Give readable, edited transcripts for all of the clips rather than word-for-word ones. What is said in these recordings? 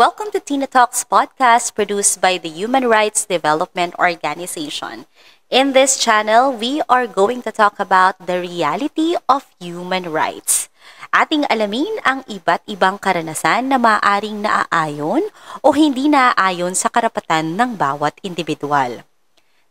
Welcome to Tina Talks podcast produced by the Human Rights Development Organization. In this channel, we are going to talk about the reality of human rights. Ating alamin ang iba't ibang karanasan na maaaring naaayon o hindi naaayon sa karapatan ng bawat individual.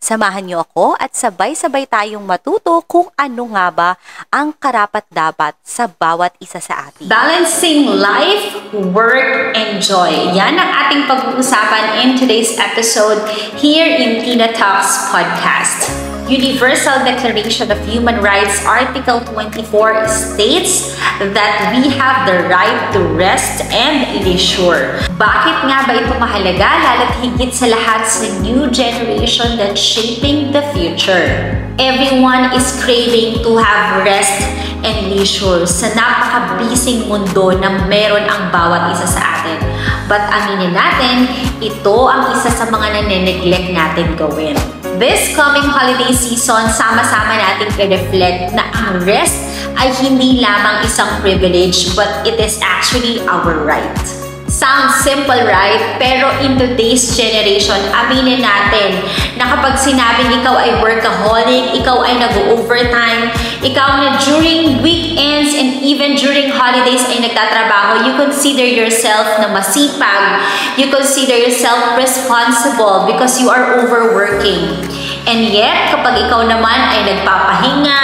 Samahan niyo ako at sabay-sabay tayong matuto kung ano nga ba ang karapat-dapat sa bawat isa sa atin. Balancing life, work, and joy. Yan ang ating pag-uusapan in today's episode here in Tina Talks podcast. Universal Declaration of Human Rights Article 24 states that we have the right to rest and leisure. Bakit nga ba ito mahalaga, lalo't higit sa lahat sa new generation that's shaping the future? Everyone is craving to have rest and leisure sa napaka-busy mundo na meron ang bawat isa sa atin. But aminin natin, ito ang isa sa mga nane-neglect natin gawin. This coming holiday season, sama-sama natin i-reflect na ang rest ay hindi lamang isang privilege, but it is actually our right. Sounds simple, right? Pero in today's generation, aminin natin na kapag sinabing ikaw ay workaholic, ikaw ay nag-overtime, ikaw na during weekends and even during holidays ay nagtatrabaho, you consider yourself na masipag, you consider yourself responsible because you are overworking. And yet, kapag ikaw naman ay nagpapahinga,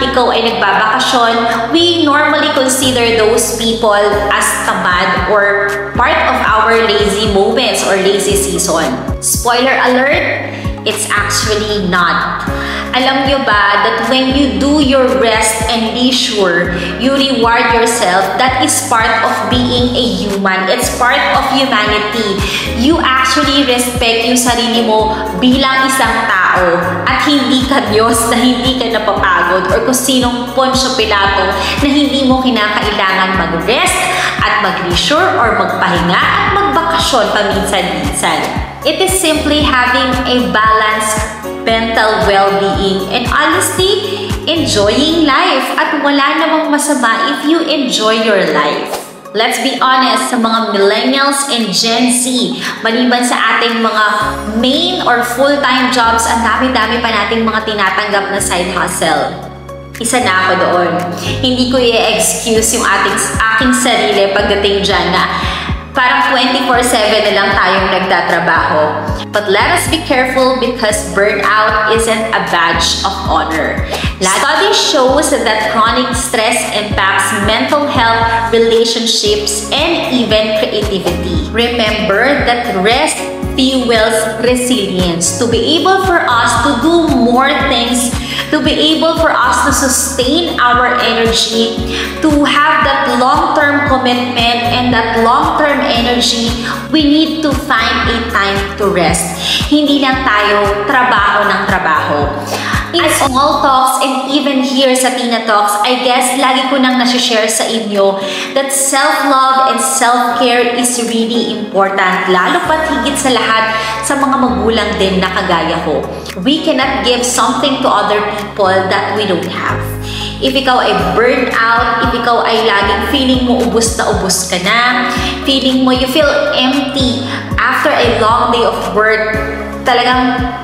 ikaw ay nagbabakasyon, we normally consider those people as tamad or part of our lazy moments or lazy season. Spoiler alert, it's actually not. Alam nyo ba that when you do your rest and leisure, you reward yourself? That is part of being a human. It's part of humanity. You actually respect yung sarili mo bilang isang tao at hindi ka Diyos na hindi ka napapagod or kung sinong Poncio Pilato na hindi mo kinakailangan mag-rest at mag-leisure or magpahinga at magbakasyon paminsan-minsan. It is simply having a balanced mental well-being and honestly, enjoying life. At wala namang masama if you enjoy your life. Let's be honest, sa mga millennials and Gen Z, maliban sa ating mga main or full-time jobs, ang dami-dami pa nating mga tinatanggap na side hustle. Isa na ako doon. Hindi ko i-excuse yung aking sarili pagdating dyan na parang 24/7 na lang tayong nagtatrabaho. But let us be careful because burnout isn't a badge of honor. Study shows that chronic stress impacts mental health, relationships, and even creativity. Remember that rest fuels resilience. To be able for us to do more things, to be able for us to sustain our energy, to have that long-term commitment and that long-term energy, we need to find a time to rest. Hindi lang tayo trabaho ng trabaho. In small talks and even here sa Tina Talks, I guess lagi ko nang nasi-share sa inyo that self-love and self-care is really important. Lalo pat higit sa lahat sa mga magulang din na kagaya ko. We cannot give something to other people that we don't have. If ikaw ay burned out, if ikaw ay laging feeling mo ubos na ubos ka na, feeling mo you feel empty after a long day of work, talagang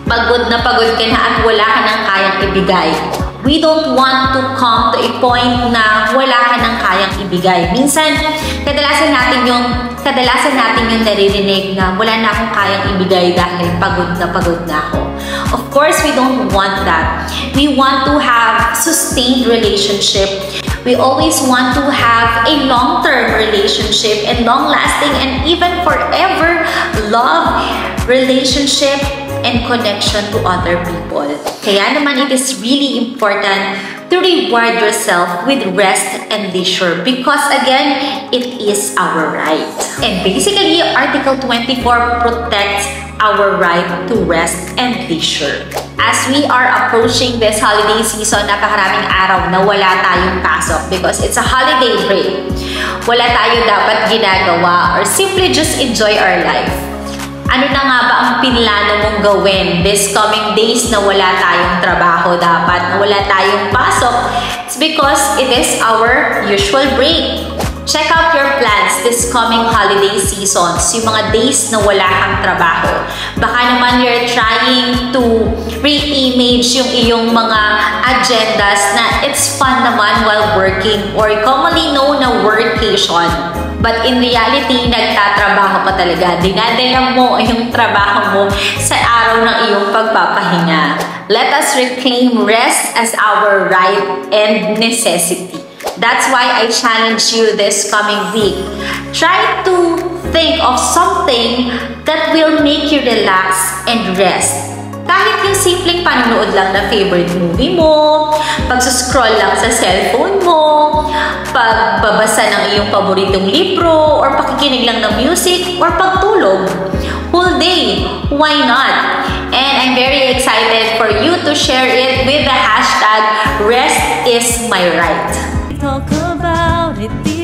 pagod na pagod ka na at wala ka nang kayang ibigay. We don't want to come to a point na wala ka nang kayang ibigay. Minsan, kadalasan natin yung naririnig na wala na akong kayang ibigay dahil pagod na ako. Of course, we don't want that. We want to have sustained relationship. We always want to have a long-term relationship and long-lasting and even forever love relationship and connection to other people. Kaya naman it is really important to reward yourself with rest and leisure because again, it is our right. And basically, Article 24 protects our right to rest and leisure. As we are approaching this holiday season, napakaraming araw na wala tayong pasok because it's a holiday break. Wala tayo dapat ginagawa or simply just enjoy our life. Ano na nga ba ang pinlano mong gawin this coming days na wala tayong trabaho dapat, na wala tayong pasok? It's because it is our usual break. Check out your plans this coming holiday seasons, yung mga days na wala kang trabaho. Baka naman you're trying to re-image yung iyong mga agendas na it's fun naman while working or commonly known na workation. But in reality, nagtatrabaho ka talaga. Dinadala mo yung trabaho mo sa araw ng iyong pagpapahinga. Let us reclaim rest as our right and necessity. That's why I challenge you this coming week. Try to think of something that will make you relax and rest. Kahit yung simpleng panonood lang na favorite movie mo, pagsuscroll lang sa cellphone mo, pagbabasa ng iyong paboritong libro, or pakikinig lang ng music, or pagtulog. Whole day, why not? And I'm very excited for you to share it with the hashtag RestIsMyRight. Talk about it.